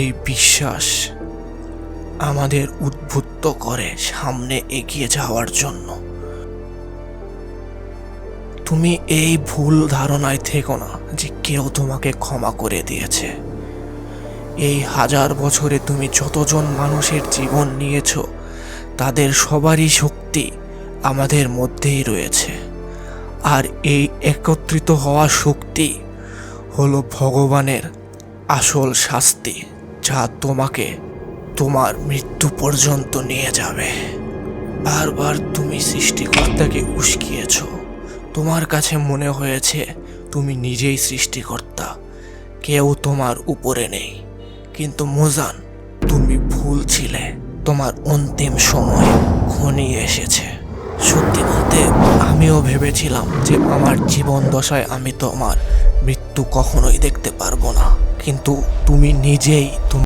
এই বিশ্বাস আমাদের উদ্বুদ্ধ করে সামনে এগিয়ে যাওয়ার জন্য। তুমি এই ভুল ধারণায় থেকো না যে কেউ তোমাকে ক্ষমা করে দিয়েছে। এই 1000 বছরে তুমি যতজন মানুষের জীবন নিয়েছ, তাদের সবারই শক্তি আমাদের মধ্যেই রয়েছে। আর এই একত্রিত হওয়া শক্তি হলো ভগবানের আসল শাস্তি, যা তোমাকে তোমার মৃত্যু পর্যন্ত নিয়ে যাবে। বারবার তুমি সৃষ্টিকর্তাকে উস্কিয়েছ। তোমার কাছে মনে হয়েছে তুমি নিজেই সৃষ্টিকর্তা, কেউ তোমার উপরে নেই। কিন্তু মোজান, তুমি ভুল ছিলে। তোমার অন্তিম সময় ঘনিয়ে এসেছে। সত্যি বলতে আমিও ভেবেছিলাম যে আমার জীবন দশায় আমি তোমার মৃত্যু কখনোই দেখতে পারবো না, কিন্তু তুমি নিজেই